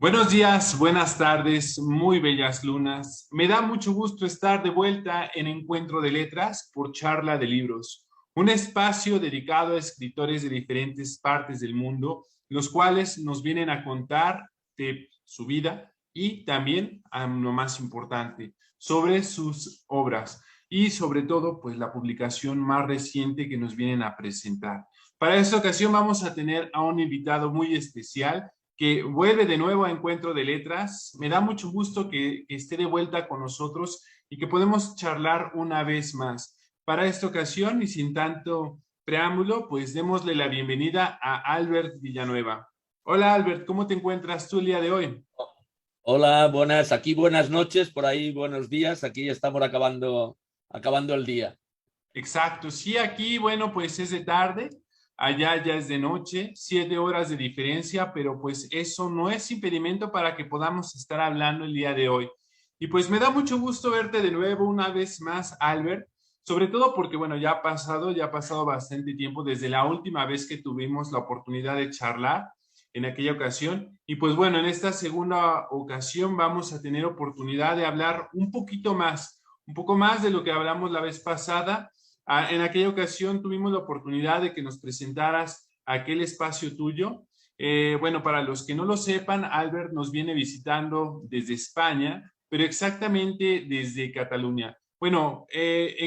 Buenos días, buenas tardes, muy bellas lunas. Me da mucho gusto estar de vuelta en Encuentro de Letras por Charla de Libros, un espacio dedicado a escritores de diferentes partes del mundo, los cuales nos vienen a contar de su vida y también, a lo más importante, sobre sus obras y sobre todo, pues la publicación más reciente que nos vienen a presentar. Para esta ocasión vamos a tener a un invitado muy especial que vuelve de nuevo a Encuentro de Letras. Me da mucho gusto que esté de vuelta con nosotros y que podemos charlar una vez más. Para esta ocasión y sin tanto preámbulo, pues démosle la bienvenida a Albert Villanueva. Hola Albert, ¿cómo te encuentras tú el día de hoy? Hola, buenas, aquí buenas noches, por ahí buenos días, aquí estamos acabando el día. Exacto, sí, aquí, bueno, pues es de tarde, allá ya es de noche, 7 horas de diferencia, pero pues eso no es impedimento para que podamos estar hablando el día de hoy. Y pues me da mucho gusto verte de nuevo una vez más, Albert, sobre todo porque, bueno, ya ha pasado bastante tiempo desde la última vez que tuvimos la oportunidad de charlar en aquella ocasión. Y pues bueno, en esta segunda ocasión vamos a tener oportunidad de hablar un poco más de lo que hablamos la vez pasada. En aquella ocasión tuvimos la oportunidad de que nos presentaras aquel espacio tuyo. Bueno, para los que no lo sepan, Albert nos viene visitando desde España, pero exactamente desde Cataluña. Bueno,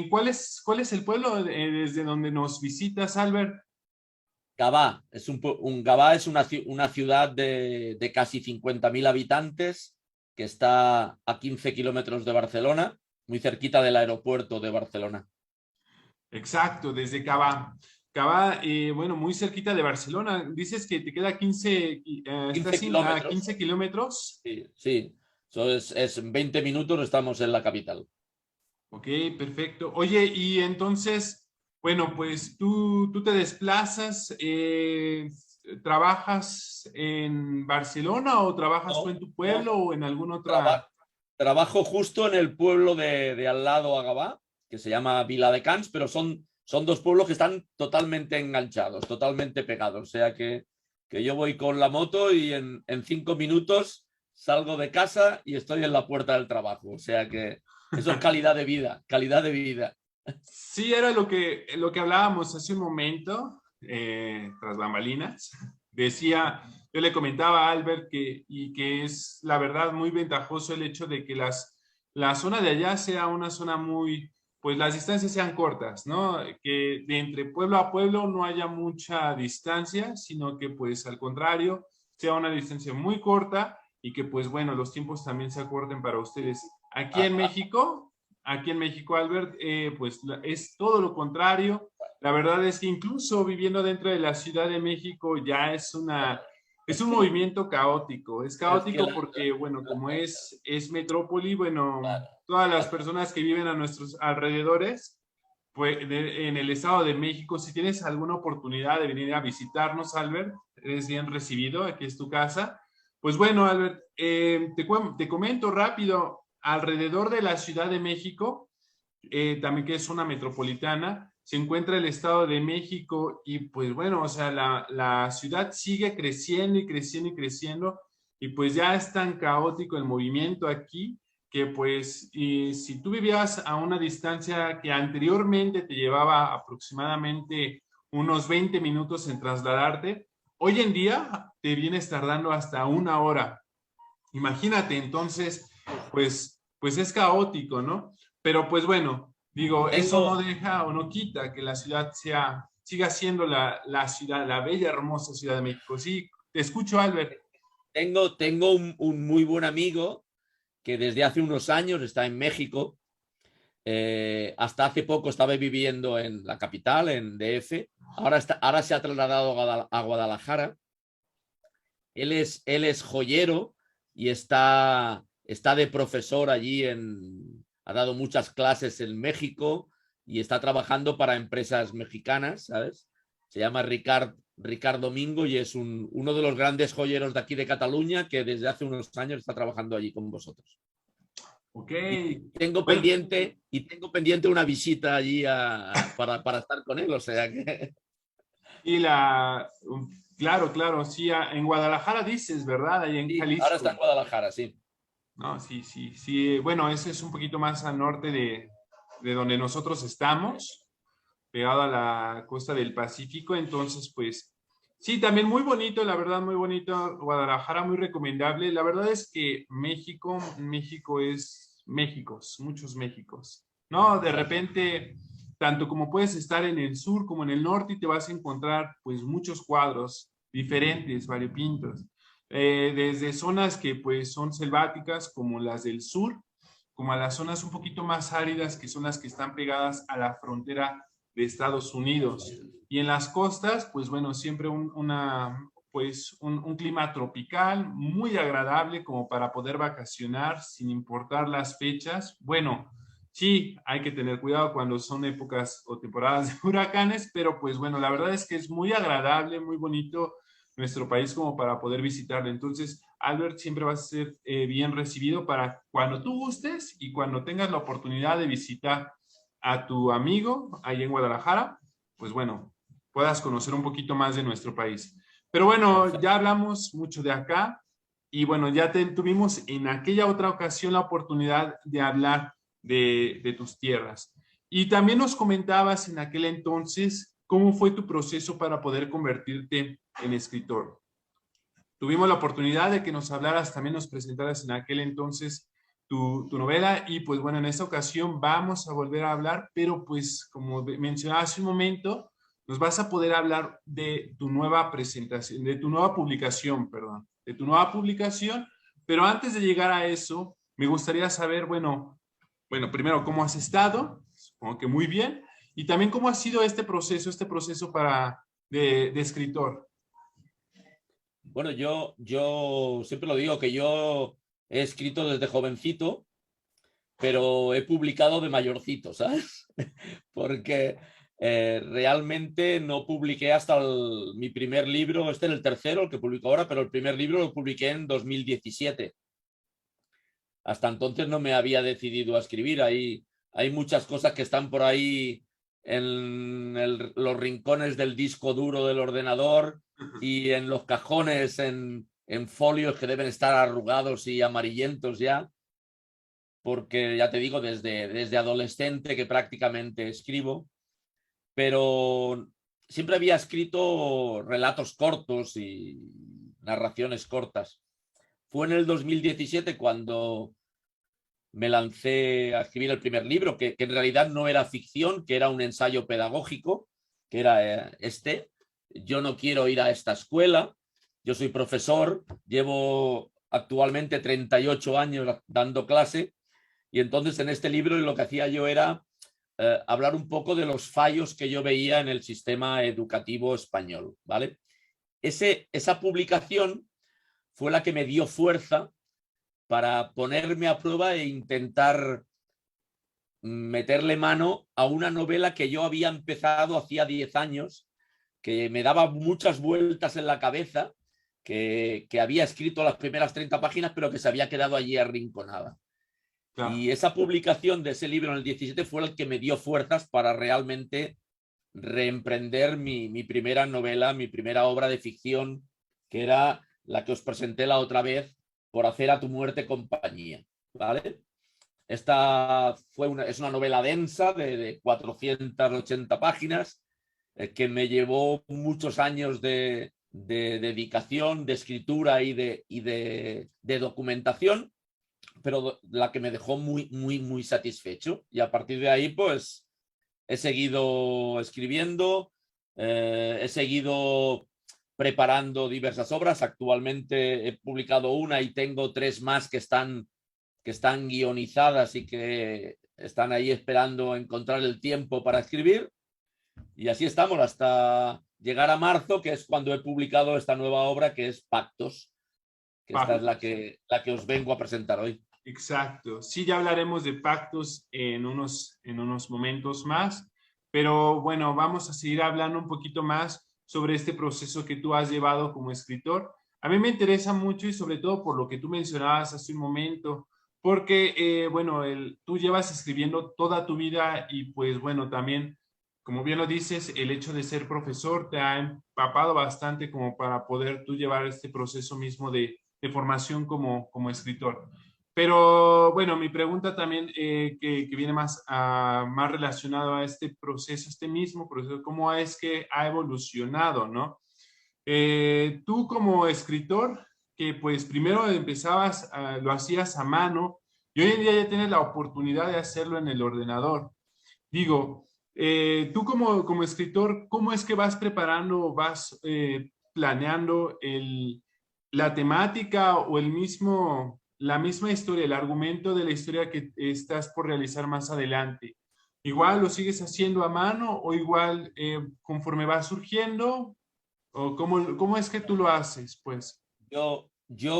cuál es el pueblo desde donde nos visitas, Albert? Gavà Gavà es una ciudad de casi 50.000 habitantes que está a 15 kilómetros de Barcelona, muy cerquita del aeropuerto de Barcelona. Exacto, desde Cava. Cava, bueno, muy cerquita de Barcelona. Dices que te queda 15, 15 estás a kilómetros, 15 kilómetros. sí, sí. Eso es 20 minutos, estamos en la capital. Ok, perfecto. Oye, y entonces, bueno, pues tú te desplazas, ¿trabajas en Barcelona o trabajas tú No, en tu no, pueblo o en alguna otra? traba- trabajo justo en el pueblo de al lado a Gavà, que se llama Viladecans, pero son dos pueblos que están totalmente enganchados, totalmente pegados. O sea que yo voy con la moto y en 5 minutos salgo de casa y estoy en la puerta del trabajo. O sea que eso es calidad de vida, calidad de vida. Sí, era lo que hablábamos hace un momento, tras bambalinas. Decía, yo le comentaba a Albert y que es la verdad muy ventajoso el hecho de que la zona de allá sea una zona muy, pues las distancias sean cortas, ¿no? Que de entre pueblo a pueblo no haya mucha distancia, sino que pues al contrario, sea una distancia muy corta y que pues bueno, los tiempos también se acorten para ustedes. Ah, ah, Aquí en México, Albert, pues es todo lo contrario. La verdad es que incluso viviendo dentro de la Ciudad de México ya es es un que, movimiento caótico. Es es que caótico porque, bueno, como es metrópoli, bueno, claro, todas las la- personas que viven a nuestros alrededores, pues en el Estado de México, si tienes alguna oportunidad de venir a visitarnos, Albert, eres bien recibido, aquí es tu casa. Pues bueno, Albert, te comento rápido, alrededor de la Ciudad de México, también que es una metropolitana, se encuentra el Estado de México y pues bueno, o sea, la ciudad sigue creciendo y creciendo y creciendo y pues ya es tan caótico el movimiento aquí que pues y si tú vivías a una distancia que anteriormente te llevaba aproximadamente unos 20 minutos en trasladarte, hoy en día te vienes tardando hasta una hora. Imagínate, entonces, pues es caótico, ¿no? Pero pues bueno, digo, eso no tengo, deja o no quita que la ciudad siga siendo la ciudad, la bella, hermosa Ciudad de México. Sí, te escucho, Albert. tengo un muy buen amigo que desde hace unos años está en México. Hasta hace poco estaba viviendo en la capital, en DF. Ahora se ha trasladado a Guadalajara. Él es joyero y está de profesor allí ha dado muchas clases en México y está trabajando para empresas mexicanas, ¿sabes? Se llama Ricard Domingo y es uno de los grandes joyeros de aquí de Cataluña que desde hace unos años está trabajando allí con vosotros. Ok. Y tengo Bueno, pendiente, y tengo pendiente una visita allí para estar con él, o sea que... y Claro, claro, sí, en Guadalajara dices, ¿verdad? Ahí en Sí, ahora está Jalisco. en Guadalajara, sí. No, sí, sí, sí. Bueno, ese es un poquito más al norte de donde nosotros estamos, pegado a la costa del Pacífico. Entonces, pues, sí, también muy bonito, la verdad, muy bonito. Guadalajara, muy recomendable. La verdad es que México, México es Méxicos, muchos Méxicos. No, de Exacto. repente, tanto como puedes estar en el sur como en el norte y te vas a encontrar, pues, muchos cuadros diferentes, variopintos. Desde zonas que, pues, son selváticas, como las del sur, como a las zonas un poquito más áridas, que son las que están pegadas a la frontera de Estados Unidos. Y en las costas, pues bueno, siempre un clima tropical, muy agradable como para poder vacacionar sin importar las fechas. Bueno, sí, hay que tener cuidado cuando son épocas o temporadas de huracanes, pero pues bueno, la verdad es que es muy agradable, muy bonito nuestro país como para poder visitarlo. Entonces, Albert, siempre vas a ser bien recibido para cuando tú gustes y cuando tengas la oportunidad de visitar a tu amigo ahí en Guadalajara, pues bueno, puedas conocer un poquito más de nuestro país. Pero bueno, ya Perfecto. hablamos mucho de acá y bueno, tuvimos en aquella otra ocasión la oportunidad de hablar de tus tierras. Y también nos comentabas en aquel entonces cómo fue tu proceso para poder convertirte en escritor. Tuvimos la oportunidad de que nos hablaras, también nos presentaras en aquel entonces tu novela y pues bueno, en esta ocasión vamos a volver a hablar, pero pues como mencionaba hace un momento, nos vas a poder hablar de tu nueva presentación, de tu nueva publicación, perdón, de tu nueva publicación, pero antes de llegar a eso, me gustaría saber, bueno, primero, ¿cómo has estado? Supongo que muy bien, y también cómo ha sido este proceso de escritor. Bueno, yo siempre lo digo que yo he escrito desde jovencito, pero he publicado de mayorcito, ¿sabes? Porque realmente no publiqué hasta mi primer libro, este es el tercero, el que publico ahora, pero el primer libro lo publiqué en 2017. Hasta entonces no me había decidido a escribir. Hay muchas cosas que están por ahí en los rincones del disco duro del ordenador y en los cajones, en folios que deben estar arrugados y amarillentos ya, porque ya te digo, desde adolescente que prácticamente escribo, pero siempre había escrito relatos cortos y narraciones cortas. Fue en el 2017 cuando me lancé a escribir el primer libro, que en realidad no era ficción, que era un ensayo pedagógico, que era Yo no quiero ir a esta escuela, yo soy profesor, llevo actualmente 38 años dando clase, y entonces en este libro lo que hacía yo era hablar un poco de los fallos que yo veía en el sistema educativo español, ¿vale? Esa publicación fue la que me dio fuerza para ponerme a prueba e intentar meterle mano a una novela que yo había empezado hacía 10 años, que me daba muchas vueltas en la cabeza, que había escrito las primeras 30 páginas, pero que se había quedado allí arrinconada. Claro. Y esa publicación de ese libro en el 17 fue el que me dio fuerzas para realmente reemprender mi primera novela, mi primera obra de ficción, que era la que os presenté la otra vez, Por hacer a tu muerte compañía. ¿Vale? Esta es una novela densa de 480 páginas que me llevó muchos años de dedicación, de escritura de documentación, pero la que me dejó muy, muy, muy satisfecho. Y a partir de ahí, pues, he seguido escribiendo, he seguido preparando diversas obras. Actualmente he publicado una y tengo 3 más que están guionizadas y que están ahí esperando encontrar el tiempo para escribir. Y así estamos hasta llegar a marzo, que es cuando he publicado esta nueva obra, que es Pactos, que esta es Pactos. la que os vengo a presentar hoy. Exacto. Sí, ya hablaremos de pactos en unos momentos más, pero bueno, vamos a seguir hablando un poquito más sobre este proceso que tú has llevado como escritor. A mí me interesa mucho y sobre todo por lo que tú mencionabas hace un momento, porque, bueno, tú llevas escribiendo toda tu vida y pues bueno, también como bien lo dices, el hecho de ser profesor te ha empapado bastante como para poder tú llevar este proceso mismo de formación como escritor. Pero bueno, mi pregunta también que viene más relacionado a este proceso, este mismo proceso, ¿cómo es que ha evolucionado, no? Tú como escritor, que pues primero empezabas, lo hacías a mano y hoy en día ya tienes la oportunidad de hacerlo en el ordenador. Digo, tú como escritor, ¿cómo es que vas preparando, vas planeando la temática o la misma historia, el argumento de la historia que estás por realizar más adelante? ¿Igual lo sigues haciendo a mano o igual conforme va surgiendo? ¿O cómo es que tú lo haces, pues? Yo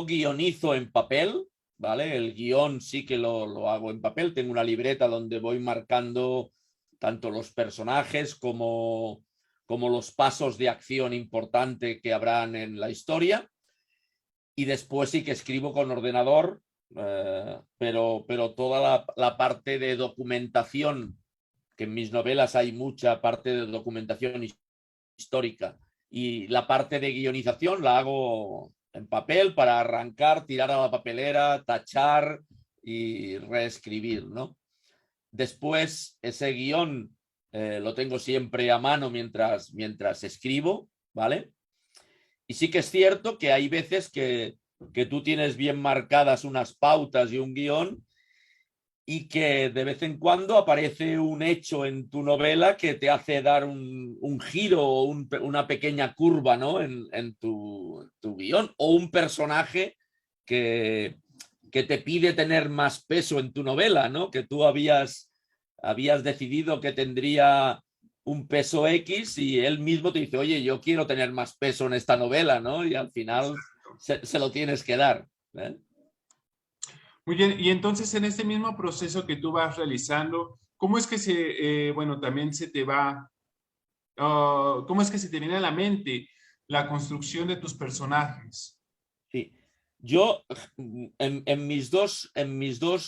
guionizo en papel, ¿vale? El guión sí que lo hago en papel. Tengo una libreta donde voy marcando tanto los personajes como los pasos de acción importante que habrán en la historia. Y después sí que escribo con ordenador, pero toda la parte de documentación, que en mis novelas hay mucha parte de documentación histórica, y la parte de guionización la hago en papel para arrancar, tirar a la papelera, tachar y reescribir, ¿no? Después ese guión lo tengo siempre a mano mientras escribo, ¿vale? Y sí que es cierto que hay veces que tú tienes bien marcadas unas pautas y un guión y que de vez en cuando aparece un hecho en tu novela que te hace dar un giro o una pequeña curva, ¿no? en tu guión, o un personaje que te pide tener más peso en tu novela, ¿no? Que tú habías decidido que tendría un peso X y él mismo te dice, oye, yo quiero tener más peso en esta novela, ¿no? Y al final se lo tienes que dar, ¿eh? Muy bien, y entonces en este mismo proceso que tú vas realizando, ¿cómo es que bueno, también se te va, cómo es que se te viene a la mente la construcción de tus personajes? Sí. Yo, en mis dos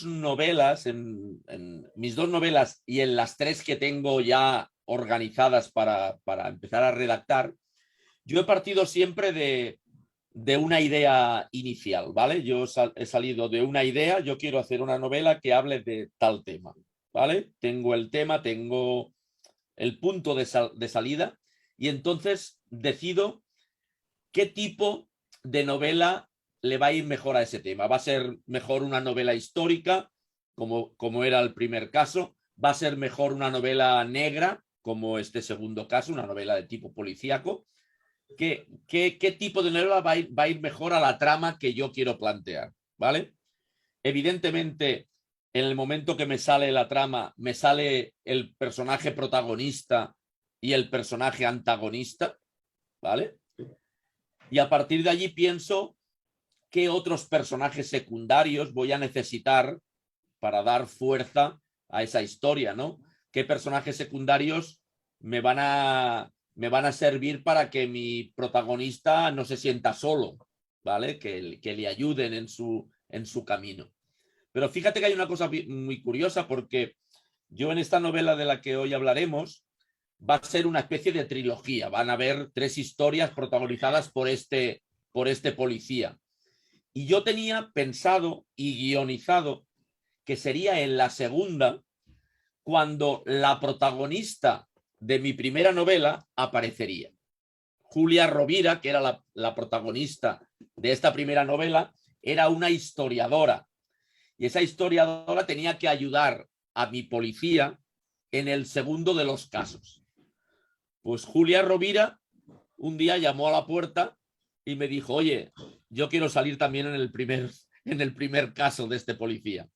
novelas, en mis dos novelas y en las tres que tengo ya organizadas para empezar a redactar, yo he partido siempre de una idea inicial, ¿vale? Yo he salido de una idea, yo quiero hacer una novela que hable de tal tema, ¿vale? Tengo el tema, tengo el punto de salida y entonces decido qué tipo de novela le va a ir mejor a ese tema. ¿Va a ser mejor una novela histórica, como era el primer caso? ¿Va a ser mejor una novela negra, como este segundo caso, una novela de tipo policíaco? ¿Qué tipo de novela va a ir mejor a la trama que yo quiero plantear? ¿Vale? Evidentemente, en el momento que me sale la trama, me sale el personaje protagonista y el personaje antagonista, ¿vale? Y a partir de allí pienso qué otros personajes secundarios voy a necesitar para dar fuerza a esa historia, ¿no? ¿Qué personajes secundarios me van a servir para que mi protagonista no se sienta solo, ¿vale? Que le ayuden en su camino. Pero fíjate que hay una cosa muy curiosa porque yo en esta novela de la que hoy hablaremos va a ser una especie de trilogía. Van a haber tres historias protagonizadas por este policía. Y yo tenía pensado y guionizado que sería en la segunda cuando la protagonista de mi primera novela aparecería. Julia Rovira, que era la protagonista de esta primera novela, era una historiadora. Y esa historiadora tenía que ayudar a mi policía en el segundo de los casos. Pues Julia Rovira un día llamó a la puerta y me dijo, oye, yo quiero salir también en el primer caso de este policía.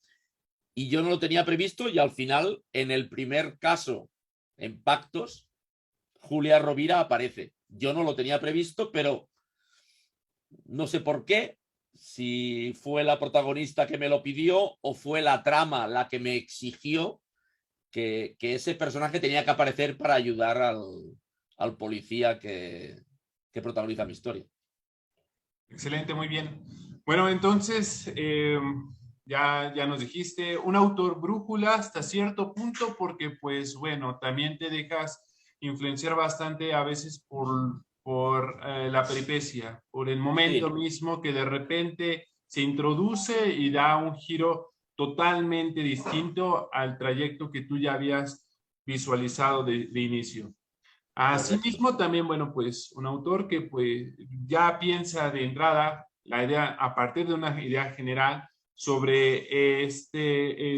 Y yo no lo tenía previsto y al final, en el primer caso, en Pactos, Julia Rovira aparece. Yo no lo tenía previsto, pero no sé por qué, si fue la protagonista que me lo pidió o fue la trama la que me exigió que ese personaje tenía que aparecer para ayudar al policía que protagoniza mi historia. Excelente, muy bien. Bueno, entonces, ya nos dijiste, un autor brújula hasta cierto punto, porque pues bueno, también te dejas influenciar bastante a veces por la peripecia, por el momento Sí, mismo que de repente se introduce y da un giro totalmente distinto al trayecto que tú ya habías visualizado de inicio. correcto. Asimismo, también, bueno, pues un autor que pues ya piensa de entrada la idea a partir de una idea general sobre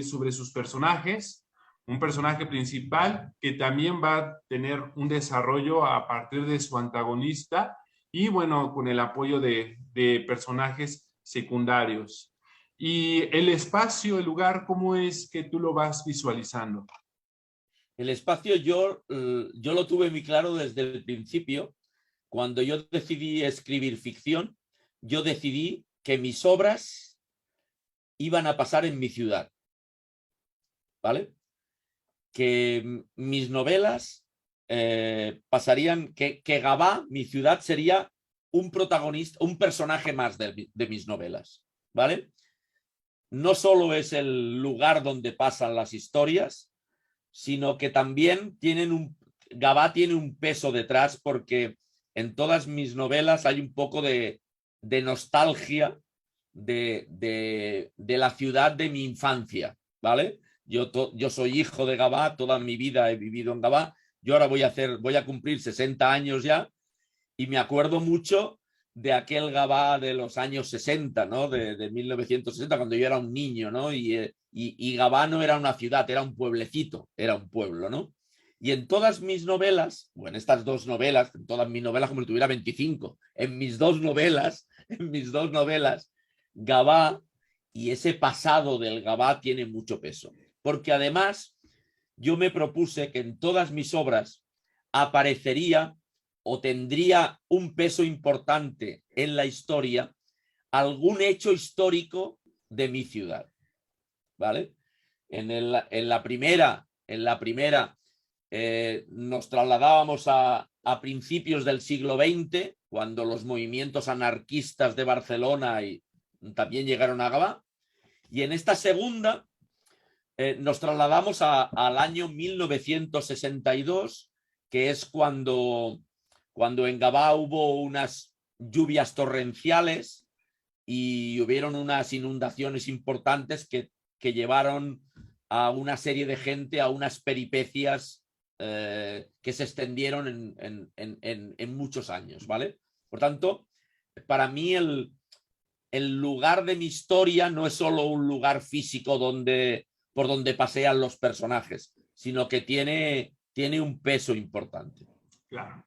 sus personajes, un personaje principal que también va a tener un desarrollo a partir de su antagonista y bueno, con el apoyo de personajes secundarios. Y el espacio, el lugar, ¿cómo es que tú lo vas visualizando? El espacio yo lo tuve muy claro desde el principio. Cuando yo decidí escribir ficción, yo decidí que mis obras iban a pasar en mi ciudad, ¿vale? Que mis novelas pasarían, que Gabá, mi ciudad, sería un protagonista, un personaje más de mis novelas, ¿vale? No solo es el lugar donde pasan las historias, sino que también Gabá tiene un peso detrás porque en todas mis novelas hay un poco de nostalgia de la ciudad de mi infancia, ¿vale? Yo soy hijo de Gabá, toda mi vida he vivido en Gabá, yo ahora voy a cumplir 60 años ya y me acuerdo mucho de aquel Gabá de los años 60, ¿no? De 1960, cuando yo era un niño, ¿no? Y Gabá no era una ciudad, era un pueblecito, era un pueblo, ¿no? Y en todas mis novelas, o en estas dos novelas, en todas mis novelas como si tuviera 25, en mis dos novelas, Gabá y ese pasado del Gabá tiene mucho peso. Porque además yo me propuse que en todas mis obras aparecería o tendría un peso importante en la historia algún hecho histórico de mi ciudad, ¿vale? En la primera nos trasladábamos a principios del siglo XX, cuando los movimientos anarquistas de Barcelona también llegaron a Gabá, y en esta segunda nos trasladamos al año 1962, que es cuando en Gabá hubo unas lluvias torrenciales y hubieron unas inundaciones importantes que llevaron a una serie de gente a unas peripecias que se extendieron en muchos años, ¿vale? Por tanto, para mí el lugar de mi historia no es solo un lugar físico por donde pasean los personajes, sino que tiene un peso importante. Claro.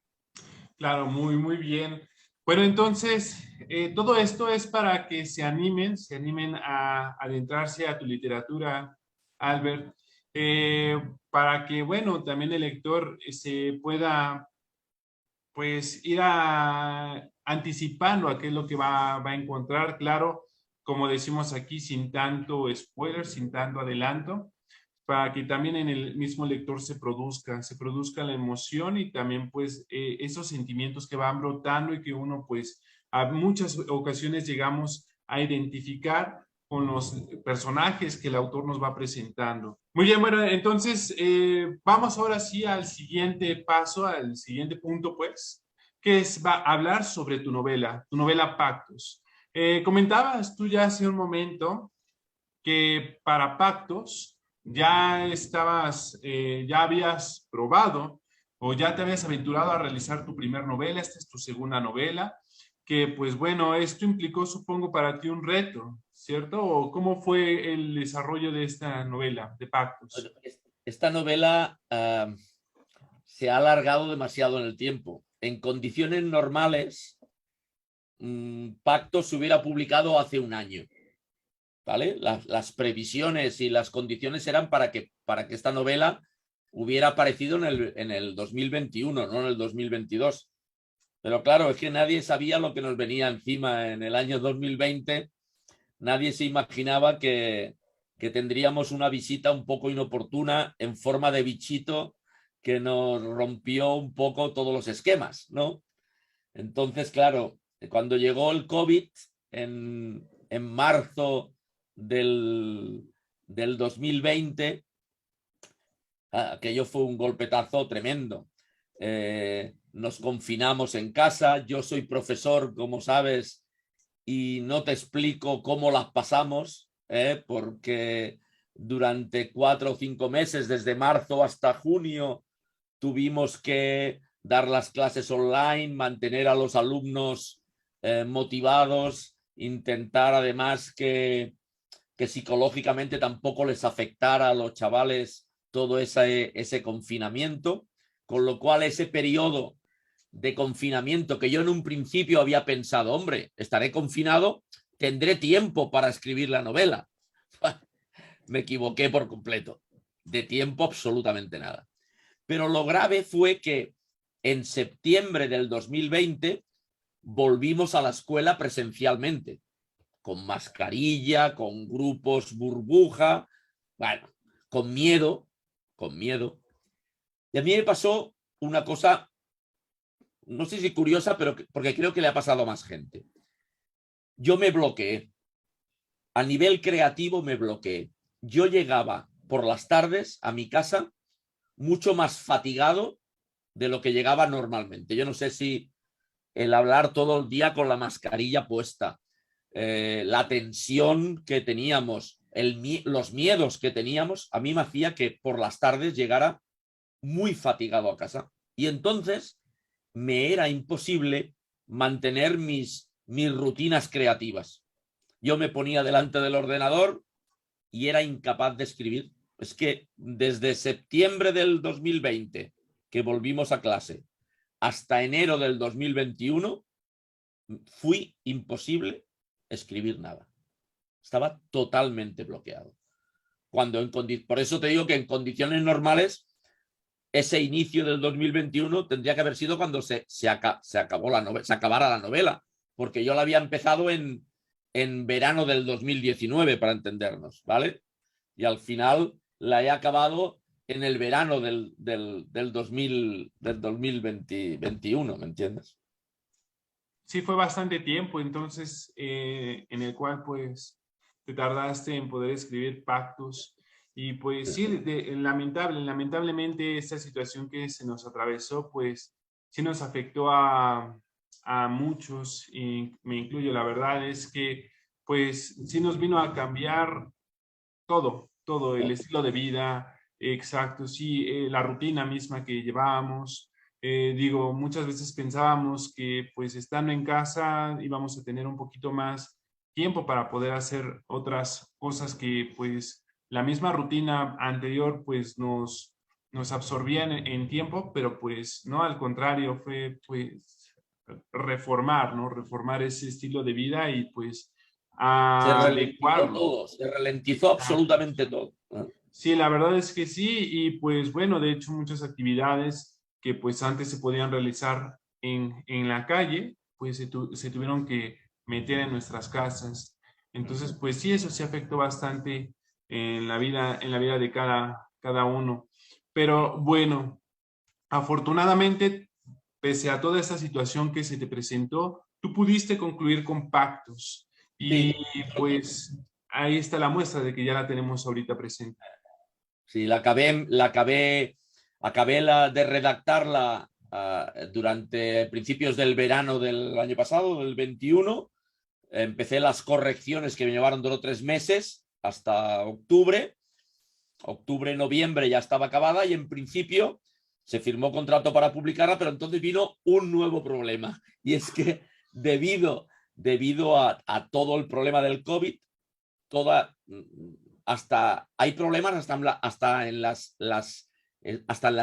Claro, muy, muy bien. Bueno, entonces, todo esto es para que se animen a adentrarse a tu literatura, Albert, para que, bueno, también el lector se pueda, pues, anticipando a qué es lo que va a encontrar, claro, como decimos aquí, sin tanto spoiler, sin tanto adelanto para que también en el mismo lector se produzca la emoción y también pues esos sentimientos que van brotando y que uno pues a muchas ocasiones llegamos a identificar con los personajes que el autor nos va presentando. Muy bien, bueno, entonces vamos ahora sí al siguiente paso, al siguiente punto pues, que es va a hablar sobre tu novela Pactos. Comentabas tú ya hace un momento que para Pactos ya habías probado o ya te habías aventurado a realizar tu primer novela, esta es tu segunda novela, que pues bueno, esto implicó supongo para ti un reto, ¿cierto? ¿O cómo fue el desarrollo de esta novela de Pactos? Esta novela se ha alargado demasiado en el tiempo. En condiciones normales, Pacto se hubiera publicado hace un año, ¿vale? Las previsiones y las condiciones eran para que esta novela hubiera aparecido en el 2021, no en el 2022. Pero claro, es que nadie sabía lo que nos venía encima en el año 2020. Nadie se imaginaba que tendríamos una visita un poco inoportuna en forma de bichito que nos rompió un poco todos los esquemas, ¿no? Entonces, claro, cuando llegó el COVID en marzo del 2020, aquello fue un golpetazo tremendo. nos confinamos en casa. Yo soy profesor, como sabes, y no te explico cómo las pasamos, porque durante 4 o 5 meses, desde marzo hasta junio, tuvimos que dar las clases online, mantener a los alumnos motivados, intentar además que psicológicamente tampoco les afectara a los chavales todo ese confinamiento, con lo cual ese periodo de confinamiento que yo en un principio había pensado, hombre, estaré confinado, tendré tiempo para escribir la novela. Me equivoqué por completo. De tiempo absolutamente nada. Pero lo grave fue que en septiembre del 2020 volvimos a la escuela presencialmente, con mascarilla, con grupos burbuja, bueno, con miedo, con miedo. Y a mí me pasó una cosa, no sé si curiosa, pero porque creo que le ha pasado a más gente. Yo me bloqueé. A nivel creativo me bloqueé. Yo llegaba por las tardes a mi casa mucho más fatigado de lo que llegaba normalmente. Yo no sé si el hablar todo el día con la mascarilla puesta, la tensión que teníamos, los miedos que teníamos, a mí me hacía que por las tardes llegara muy fatigado a casa. Y entonces me era imposible mantener mis rutinas creativas. Yo me ponía delante del ordenador y era incapaz de escribir. Es que desde septiembre del 2020, que volvimos a clase, hasta enero del 2021, fui imposible escribir nada. Estaba totalmente bloqueado. Por eso te digo que en condiciones normales, ese inicio del 2021 tendría que haber sido cuando se acabó la novela, se acabara la novela, porque yo la había empezado en verano del 2019, para entendernos, ¿vale? Y al final la he acabado en el verano del 2021, ¿me entiendes? Sí, fue bastante tiempo, entonces, en el cual pues te tardaste en poder escribir pactos. Y pues sí, lamentablemente esta situación que se nos atravesó, pues sí nos afectó a muchos, y me incluyo. La verdad es que pues sí nos vino a cambiar todo, el estilo de vida, exacto, sí, la rutina misma que llevábamos. Digo, muchas veces pensábamos que pues estando en casa íbamos a tener un poquito más tiempo para poder hacer otras cosas que pues la misma rutina anterior pues nos absorbía en tiempo, pero pues no, al contrario, fue pues reformar, ¿no? Reformar ese estilo de vida y pues Se ralentizó adecuarlo. todo, se ralentizó absolutamente todo. Sí, la verdad es que sí, y pues bueno, de hecho muchas actividades que pues antes se podían realizar en la calle, pues se tuvieron que meter en nuestras casas. Entonces, pues sí, eso sí afectó bastante en la vida de cada uno. Pero bueno, afortunadamente, pese a toda esta situación que se te presentó, tú pudiste concluir con pactos y Sí, pues ahí está la muestra de que ya la tenemos ahorita presente. sí, acabé de redactarla durante principios del verano del año pasado, del 21. Empecé las correcciones que me llevaron 2 o 3 meses hasta octubre. Octubre, noviembre ya estaba acabada y en principio se firmó contrato para publicarla, pero entonces vino un nuevo problema. Y es que debido a todo el problema del COVID, toda, hay problemas hasta en las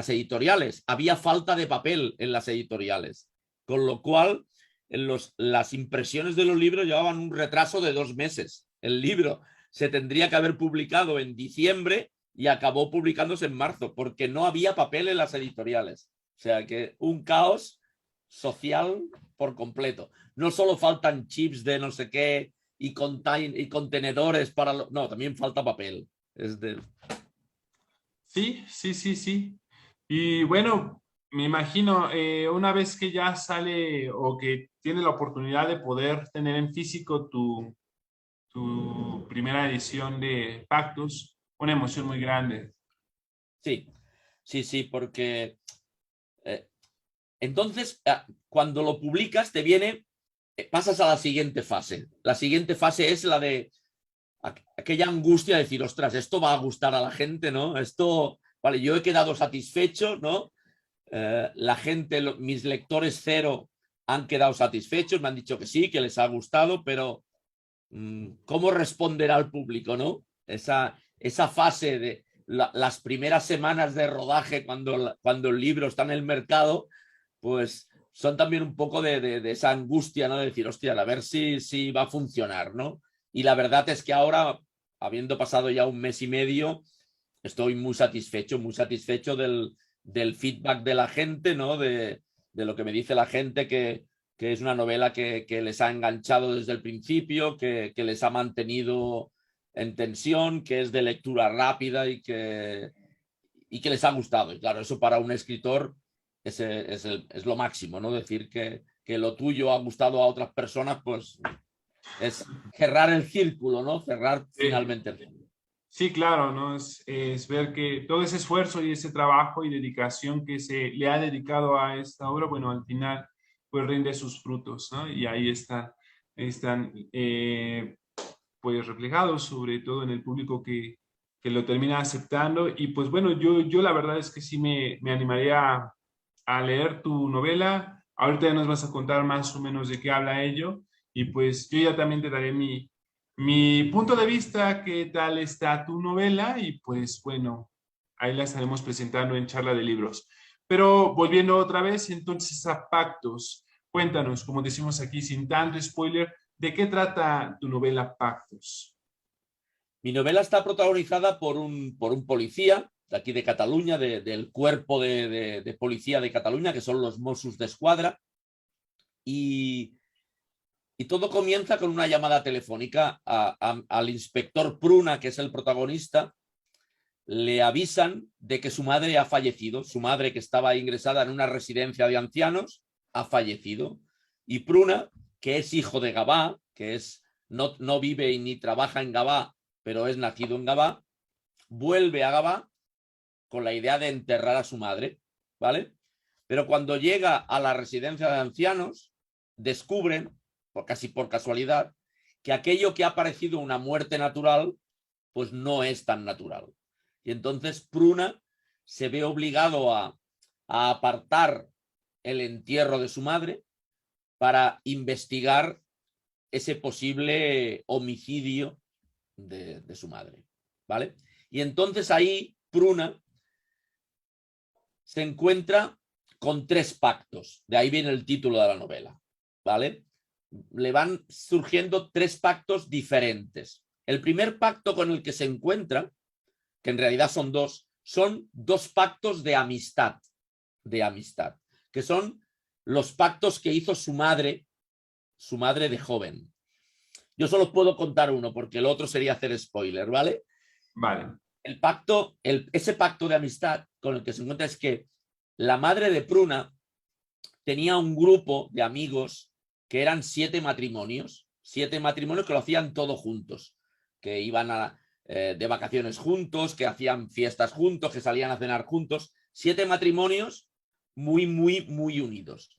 editoriales. Había falta de papel en las editoriales, con lo cual las impresiones de los libros llevaban un retraso de 2 meses. El libro se tendría que haber publicado en diciembre y acabó publicándose en marzo porque no había papel en las editoriales. O sea que un caos social por completo. No solo faltan chips de no sé qué y contenedores para... No, también falta papel. Es de... Sí, sí, sí, sí. Y bueno, me imagino, una vez que ya sale o que tiene la oportunidad de poder tener en físico tu primera edición de Pactus, una emoción muy grande. Sí, sí, sí, porque Entonces, cuando lo publicas, te viene, pasas a la siguiente fase. La siguiente fase es la de aquella angustia de decir, ostras, esto va a gustar a la gente, ¿no? Esto, vale, yo he quedado satisfecho, ¿no? La gente, mis lectores cero han quedado satisfechos, me han dicho que sí, que les ha gustado, pero ¿cómo responderá el público, ¿no? Esa fase de las primeras semanas de rodaje cuando el libro está en el mercado, pues son también un poco de esa angustia, ¿no? De decir, hostia, a ver si va a funcionar, ¿no? Y la verdad es que ahora, habiendo pasado ya un mes y medio, estoy muy satisfecho del feedback de la gente, ¿no? De lo que me dice la gente, que es una novela que les ha enganchado desde el principio, que les ha mantenido en tensión, que es de lectura rápida y que les ha gustado. Y claro, eso para un escritor es lo máximo, ¿no? Decir que lo tuyo ha gustado a otras personas, pues es cerrar el círculo, ¿no? Cerrar finalmente el círculo. Sí, claro, ¿no? Es ver que todo ese esfuerzo y ese trabajo y dedicación que se le ha dedicado a esta obra, bueno, al final, pues rinde sus frutos, ¿no? Y ahí están pues reflejados, sobre todo en el público que lo termina aceptando. Y pues bueno, yo la verdad es que sí me animaría a leer tu novela. Ahorita ya nos vas a contar más o menos de qué habla ello. Y pues yo ya también te daré mi punto de vista, qué tal está tu novela y pues bueno, ahí la estaremos presentando en charla de libros. Pero volviendo otra vez entonces a Pactos, cuéntanos, como decimos aquí sin tanto spoiler, ¿de qué trata tu novela Pactos? Mi novela está protagonizada por un policía de aquí de Cataluña, del cuerpo de policía de Cataluña, que son los Mossos d'Esquadra, y todo comienza con una llamada telefónica al inspector Pruna, que es el protagonista. Le avisan de que su madre ha fallecido. Su madre, que estaba ingresada en una residencia de ancianos, ha fallecido. Y Pruna, que es hijo de Gavà, que no vive ni trabaja en Gavà, pero es nacido en Gavà, vuelve a Gavà con la idea de enterrar a su madre, ¿vale? Pero cuando llega a la residencia de ancianos, descubren, casi por casualidad, que aquello que ha parecido una muerte natural, pues no es tan natural. Y entonces Pruna se ve obligado a apartar el entierro de su madre para investigar ese posible homicidio de su madre, ¿vale? Y entonces ahí Pruna se encuentra con 3 pactos. De ahí viene el título de la novela, ¿vale? Le van surgiendo 3 pactos diferentes. El primer pacto con el que se encuentra, que en realidad son 2, son 2 pactos de amistad, que son los pactos que hizo su madre de joven. Yo solo puedo contar uno porque el otro sería hacer spoiler, ¿vale? Vale. Ese pacto de amistad con el que se encuentra es que la madre de Pruna tenía un grupo de amigos que eran 7 matrimonios que lo hacían todos juntos, que iban de vacaciones juntos, que hacían fiestas juntos, que salían a cenar juntos, 7 matrimonios muy, muy, muy unidos.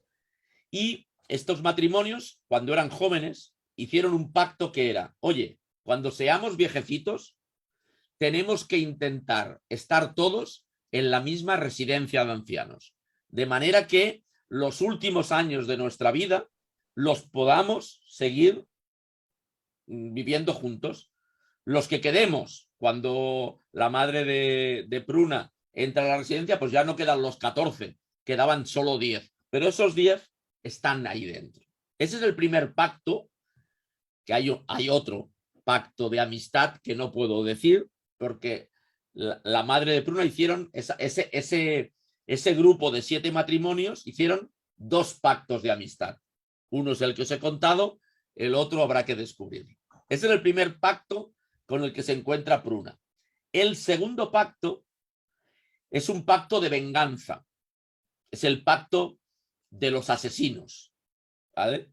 Y estos matrimonios, cuando eran jóvenes, hicieron un pacto que era, oye, cuando seamos viejecitos, tenemos que intentar estar todos en la misma residencia de ancianos, de manera que los últimos años de nuestra vida los podamos seguir viviendo juntos. Los que quedemos, cuando la madre de Pruna entra a la residencia, pues ya no quedan los 14, quedaban solo 10, pero esos 10 están ahí dentro. Ese es el primer pacto, que hay otro pacto de amistad que no puedo decir, porque la madre de Pruna hicieron ese grupo de 7 matrimonios, hicieron 2 pactos de amistad. Uno es el que os he contado, el otro habrá que descubrir. Ese es el primer pacto con el que se encuentra Pruna. El segundo pacto es un pacto de venganza. Es el pacto de los asesinos, ¿vale?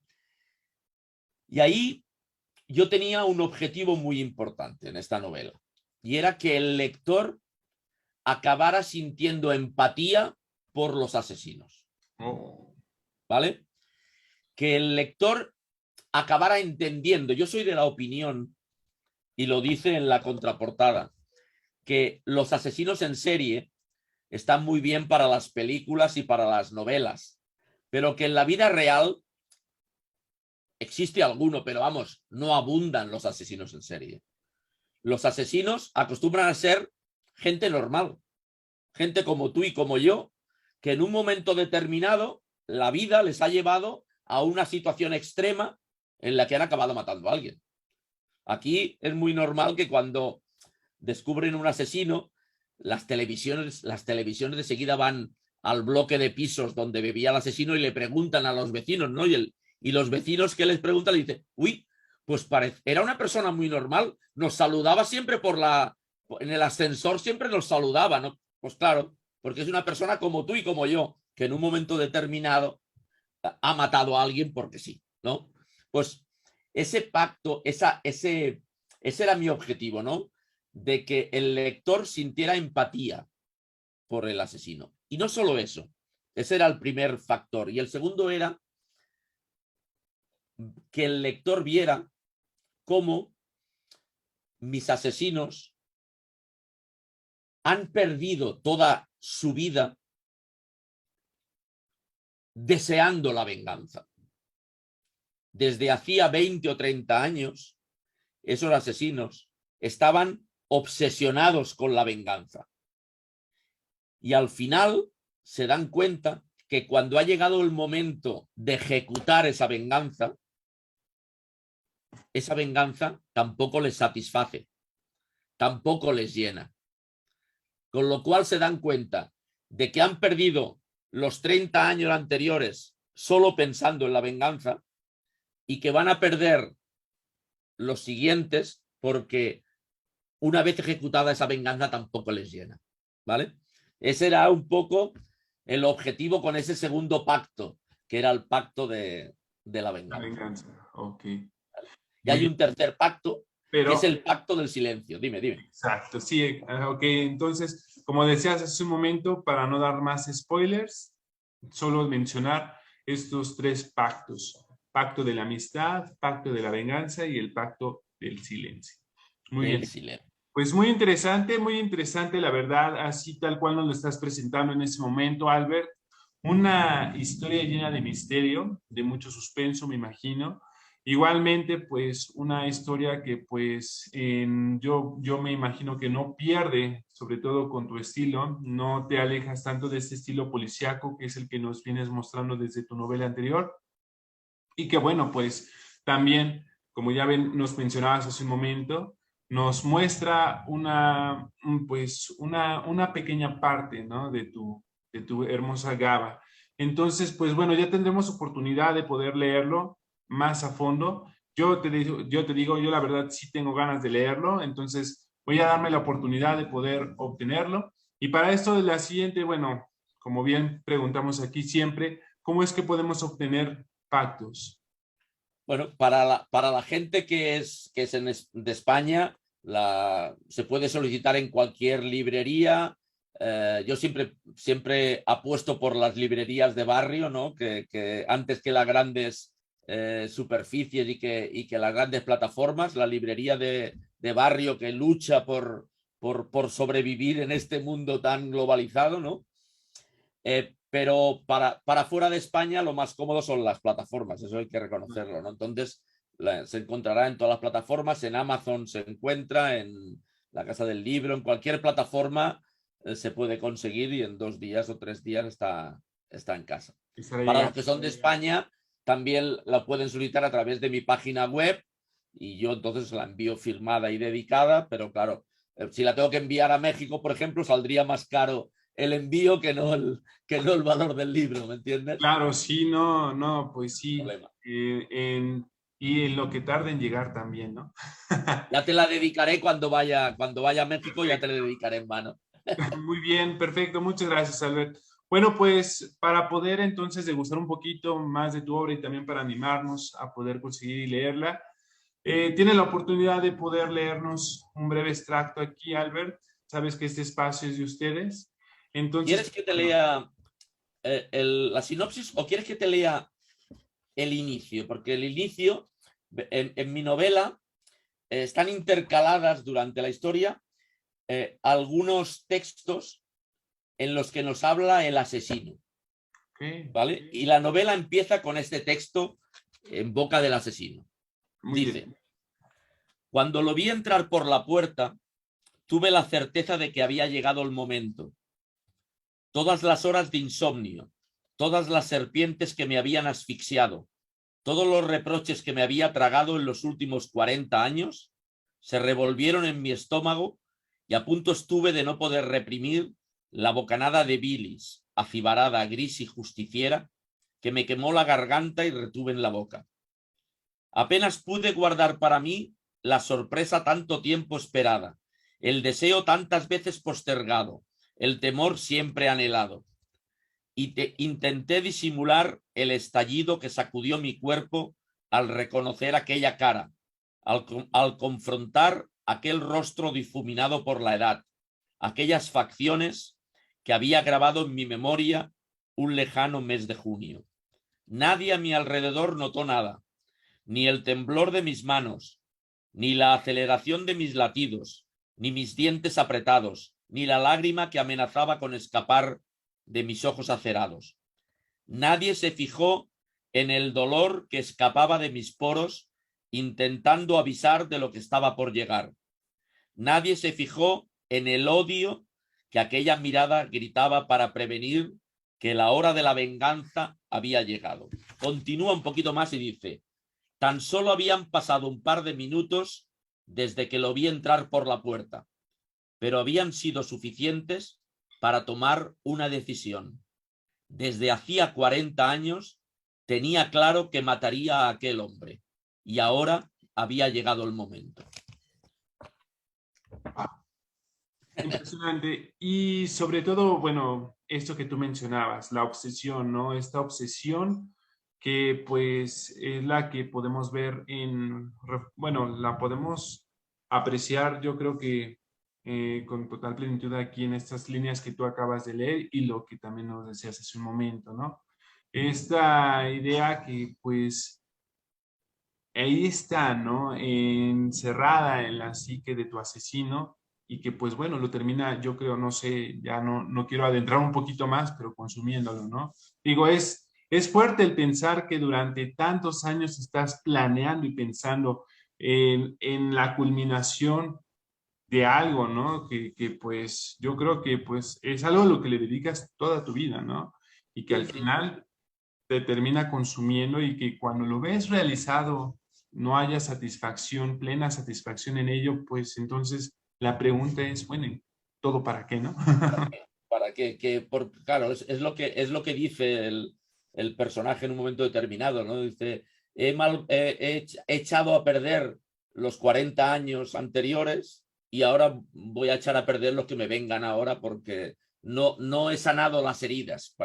Y ahí yo tenía un objetivo muy importante en esta novela, y era que el lector acabara sintiendo empatía por los asesinos. Oh. ¿vale? Que el lector acabara entendiendo. Yo soy de la opinión, y lo dice en la contraportada, que los asesinos en serie están muy bien para las películas y para las novelas, pero que en la vida real existe alguno, pero vamos, no abundan los asesinos en serie. Los asesinos acostumbran a ser gente normal, gente como tú y como yo, que en un momento determinado la vida les ha llevado a una situación extrema en la que han acabado matando a alguien. Aquí es muy normal que cuando descubren un asesino, las televisiones de seguida van al bloque de pisos donde vivía el asesino y le preguntan a los vecinos, ¿no? Y los vecinos que les preguntan le dicen, uy, pues era una persona muy normal, nos saludaba siempre en el ascensor siempre nos saludaba, ¿no? Pues claro, porque es una persona como tú y como yo, que en un momento determinado ha matado a alguien porque sí, ¿no? Pues ese pacto, ese era mi objetivo, ¿no? De que el lector sintiera empatía por el asesino. Y no solo eso, ese era el primer factor. Y el segundo era que el lector viera cómo mis asesinos han perdido toda su vida deseando la venganza. Desde hacía 20 o 30 años, esos asesinos estaban obsesionados con la venganza. Y al final se dan cuenta que cuando ha llegado el momento de ejecutar esa venganza tampoco les satisface, tampoco les llena. Con lo cual se dan cuenta de que han perdido los 30 años anteriores solo pensando en la venganza y que van a perder los siguientes porque una vez ejecutada esa venganza tampoco les llena, ¿vale? Ese era un poco el objetivo con ese segundo pacto, que era el pacto de la venganza. La venganza, ok. Y hay un tercer pacto, que es Pero, el pacto del silencio. Dime. exacto, sí, ok. Entonces, como decías hace un momento, para no dar más spoilers, solo mencionar estos tres pactos. Pacto de la amistad, pacto de la venganza y el pacto del silencio. Muy bien. Silencio. Pues muy interesante, la verdad, así tal cual nos lo estás presentando en ese momento, Albert. Una historia llena de misterio, de mucho suspenso, me imagino. Igualmente, pues una historia que pues yo me imagino que no pierde, sobre todo con tu estilo, no te alejas tanto de este estilo policíaco que es el que nos vienes mostrando desde tu novela anterior. Y que bueno, pues también, como ya nos mencionabas hace un momento, nos muestra una pequeña parte, ¿no? De tu hermosa Gaba. Entonces, pues bueno, ya tendremos oportunidad de poder leerlo más a fondo. Yo la verdad sí tengo ganas de leerlo, entonces voy a darme la oportunidad de poder obtenerlo. Y para esto de la siguiente, bueno, como bien preguntamos aquí siempre, ¿cómo es que podemos obtener pactos? Bueno, para la gente que es de España, se puede solicitar en cualquier librería. Yo siempre apuesto por las librerías de barrio, ¿no? Que antes que las grandes superficies y que las grandes plataformas, la librería de barrio que lucha por sobrevivir en este mundo tan globalizado, ¿no? Pero para fuera de España lo más cómodo son las plataformas, eso hay que reconocerlo, ¿no? Entonces se encontrará en todas las plataformas, en Amazon se encuentra, en la Casa del Libro, en cualquier plataforma se puede conseguir y en 2 días o 3 días está en casa. Para los que son de España, también la pueden solicitar a través de mi página web y yo entonces la envío firmada y dedicada, pero claro, si la tengo que enviar a México, por ejemplo, saldría más caro el envío que no el valor del libro, ¿me entiendes? Claro, sí, no, pues sí. Problema. Y en lo que tarda en llegar también, ¿no? Ya te la dedicaré cuando vaya a México, ya te la dedicaré en mano. Muy bien, perfecto. Muchas gracias, Albert. Bueno, pues para poder entonces degustar un poquito más de tu obra y también para animarnos a poder conseguir y leerla, tiene la oportunidad de poder leernos un breve extracto aquí, Albert. Sabes que este espacio es de ustedes. Entonces, ¿Quieres que te lea la sinopsis o quieres que te lea el inicio? Porque el inicio, en mi novela, están intercaladas durante la historia algunos textos en los que nos habla el asesino. ¿Vale? Y la novela empieza con este texto en boca del asesino. Dice: cuando lo vi entrar por la puerta, tuve la certeza de que había llegado el momento. Todas las horas de insomnio, todas las serpientes que me habían asfixiado, todos los reproches que me había tragado en los últimos 40 años, se revolvieron en mi estómago y a punto estuve de no poder reprimir la bocanada de bilis, acibarada, gris y justiciera, que me quemó la garganta y retuve en la boca. Apenas pude guardar para mí la sorpresa tanto tiempo esperada, el deseo tantas veces postergado, el temor siempre anhelado. Y intenté disimular el estallido que sacudió mi cuerpo al reconocer aquella cara, al confrontar aquel rostro difuminado por la edad, aquellas facciones que había grabado en mi memoria un lejano mes de junio. Nadie a mi alrededor notó nada, ni el temblor de mis manos, ni la aceleración de mis latidos, ni mis dientes apretados, ni la lágrima que amenazaba con escapar de mis ojos acerados. Nadie se fijó en el dolor que escapaba de mis poros, intentando avisar de lo que estaba por llegar. Nadie se fijó en el odio que aquella mirada gritaba para prevenir que la hora de la venganza había llegado. Continúa un poquito más y dice: tan solo habían pasado un par de minutos desde que lo vi entrar por la puerta, pero habían sido suficientes para tomar una decisión. Desde hacía 40 años tenía claro que mataría a aquel hombre y ahora había llegado el momento. Impresionante. Y sobre todo, bueno, esto que tú mencionabas, la obsesión, ¿no? Esta obsesión que pues es la que podemos ver bueno, la podemos apreciar, yo creo que con total plenitud aquí en estas líneas que tú acabas de leer y lo que también nos decías hace un momento, ¿no? Esta idea que pues ahí está, ¿no? Encerrada en la psique de tu asesino y que pues bueno, lo termina, yo creo, no sé, ya no quiero adentrar un poquito más, pero consumiéndolo, ¿no? Digo, es fuerte el pensar que durante tantos años estás planeando y pensando en la culminación de algo, ¿no? Que pues yo creo que pues es algo a lo que le dedicas toda tu vida, ¿no? Y que al final te termina consumiendo y que cuando lo ves realizado no haya satisfacción, plena satisfacción en ello, pues entonces la pregunta es, bueno, ¿todo para qué, no? Para claro, es lo que dice el personaje en un momento determinado, ¿no? Dice: he echado a perder los 40 años anteriores y ahora voy a echar a perder los que me vengan ahora porque no he sanado las heridas.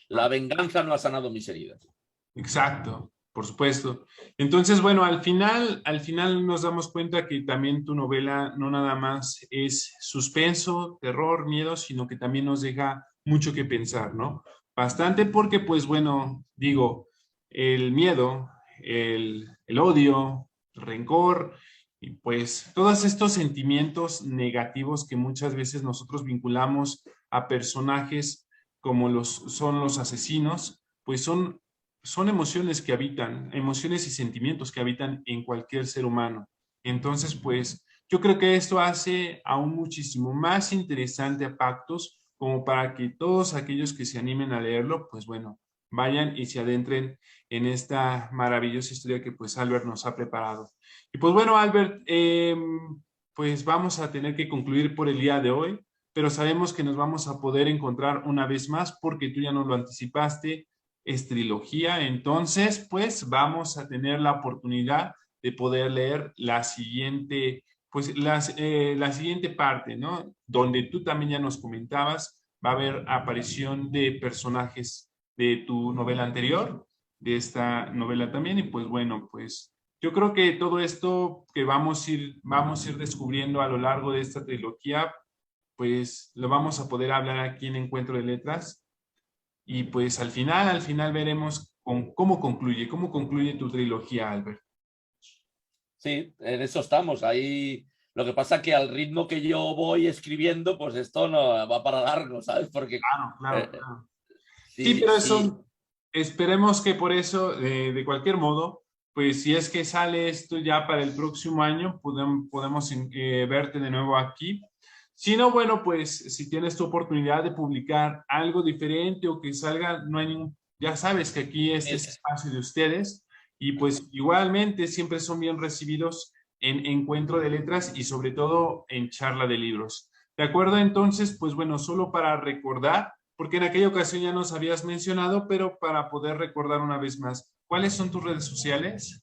La venganza no ha sanado mis heridas. Exacto, por supuesto. Entonces, bueno, al final nos damos cuenta que también tu novela no nada más es suspenso, terror, miedo, sino que también nos deja mucho que pensar, ¿no? Bastante porque, pues bueno, digo, el miedo, el odio, el rencor y pues todos estos sentimientos negativos que muchas veces nosotros vinculamos a personajes como son los asesinos, pues son emociones que habitan, emociones y sentimientos que habitan en cualquier ser humano. Entonces, pues yo creo que esto hace aún muchísimo más interesante a Pactos, como para que todos aquellos que se animen a leerlo, pues bueno, vayan y se adentren en esta maravillosa historia que pues Albert nos ha preparado. Y pues bueno, Albert, pues vamos a tener que concluir por el día de hoy, pero sabemos que nos vamos a poder encontrar una vez más porque tú ya nos lo anticipaste, es trilogía, entonces pues vamos a tener la oportunidad de poder leer la siguiente, pues la siguiente parte, ¿no? Donde tú también ya nos comentabas, va a haber aparición de personajes de tu novela anterior, de esta novela también, y pues bueno, pues yo creo que todo esto que vamos a ir descubriendo a lo largo de esta trilogía, pues lo vamos a poder hablar aquí en Encuentro de Letras y pues al final veremos cómo concluye tu trilogía, Albert. Sí, en eso estamos. Ahí lo que pasa es que al ritmo que yo voy escribiendo, pues esto no va para largo, ¿sabes? Porque eh, Claro. Sí, sí, pero sí, eso, esperemos que por eso, de cualquier modo, pues si es que sale esto ya para el próximo año, podemos verte de nuevo aquí. Si no, bueno, pues si tienes tu oportunidad de publicar algo diferente o que salga, no hay ningún, ya sabes que aquí este es espacio de ustedes y pues igualmente siempre son bien recibidos en Encuentro de Letras y sobre todo en Charla de Libros. ¿De acuerdo? Entonces, pues bueno, solo para recordar porque en aquella ocasión ya nos habías mencionado, pero para poder recordar una vez más, ¿cuáles son tus redes sociales?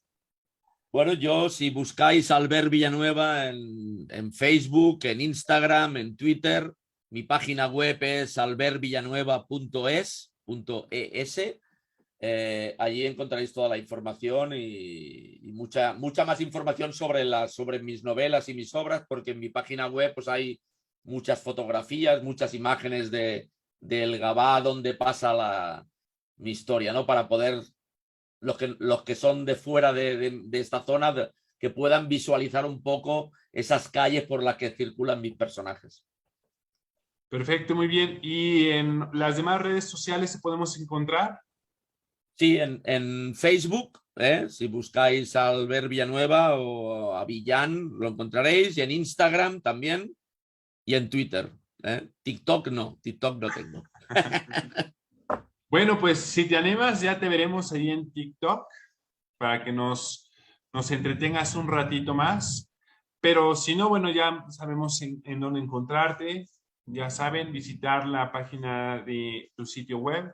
bueno, yo si buscáis Albert Villanueva en Facebook, en Instagram, en Twitter, mi página web es albertvillanueva.es. Allí encontraréis toda la información y mucha más información sobre mis novelas y mis obras, porque en mi página web pues hay muchas fotografías, muchas imágenes del Gavá donde pasa mi historia, ¿no? Para poder los que son de fuera de esta zona que puedan visualizar un poco esas calles por las que circulan mis personajes. Perfecto, muy bien. ¿Y en las demás redes sociales se podemos encontrar? Sí, en Facebook, si buscáis a Albert Villanueva o a Villán, lo encontraréis, y en Instagram también, y en Twitter. TikTok no tengo. Bueno, pues si te animas, ya te veremos ahí en TikTok para que nos entretengas un ratito más. Pero si no, bueno, ya sabemos en dónde encontrarte. Ya saben, visitar la página de tu sitio web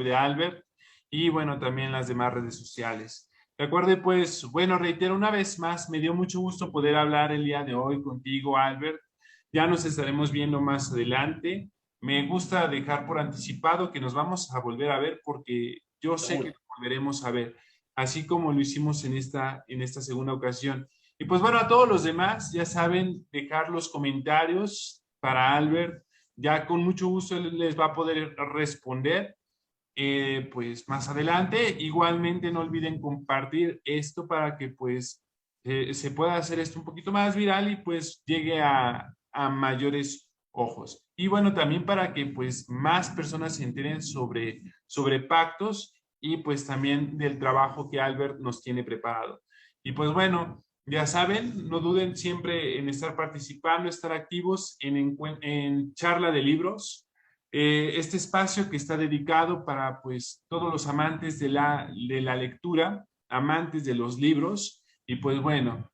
de Albert, y bueno, también las demás redes sociales. De acuerdo, pues bueno, reitero una vez más, me dio mucho gusto poder hablar el día de hoy contigo, Albert. Ya nos estaremos viendo más adelante. Me gusta dejar por anticipado que nos vamos a volver a ver porque yo sé que Seguro. nos volveremos a ver, así como lo hicimos en esta segunda ocasión. Y pues bueno, a todos los demás, ya saben, dejar los comentarios para Albert, ya con mucho gusto él les va a poder responder pues más adelante. Igualmente no olviden compartir esto para que pues se pueda hacer esto un poquito más viral y pues llegue a mayores ojos. Y bueno, también para que pues más personas se enteren sobre pactos y pues también del trabajo que Albert nos tiene preparado. Y pues bueno, ya saben, no duden siempre en estar participando, estar activos en charla de libros, este espacio que está dedicado para pues todos los amantes de la lectura, amantes de los libros. Y pues bueno,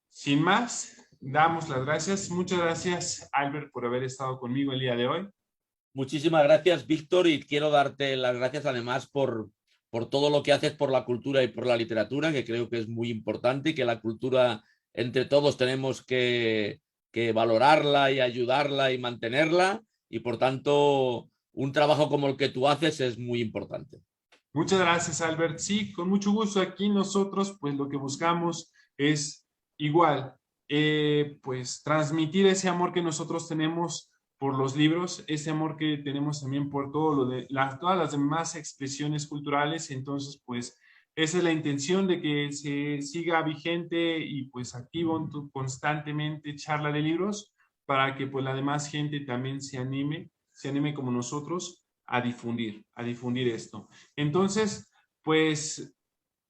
sin más, damos las gracias. Muchas gracias, Albert, por haber estado conmigo el día de hoy. Muchísimas gracias, Víctor, y quiero darte las gracias además por todo lo que haces por la cultura y por la literatura, que creo que es muy importante y que la cultura entre todos tenemos que valorarla y ayudarla y mantenerla, y por tanto un trabajo como el que tú haces es muy importante. Muchas gracias, Albert. Sí, con mucho gusto. Aquí nosotros, pues lo que buscamos es igual, pues transmitir ese amor que nosotros tenemos por los libros, ese amor que tenemos también por todo todas las demás expresiones culturales. Entonces, pues esa es la intención de que se siga vigente y pues activo constantemente charla de libros para que pues la demás gente también se anime como nosotros a difundir esto. Entonces, pues,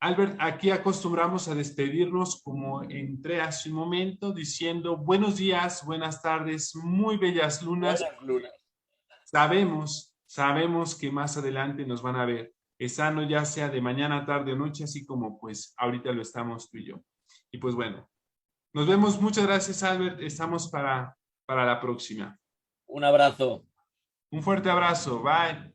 Albert, aquí acostumbramos a despedirnos como entré hace un momento, diciendo buenos días, buenas tardes, muy bellas lunas. Buenas lunas. Sabemos que más adelante nos van a ver, estando ya sea de mañana, tarde o noche, así como pues ahorita lo estamos tú y yo. Y pues bueno, nos vemos. Muchas gracias, Albert. Estamos para la próxima. Un abrazo. Un fuerte abrazo. Bye.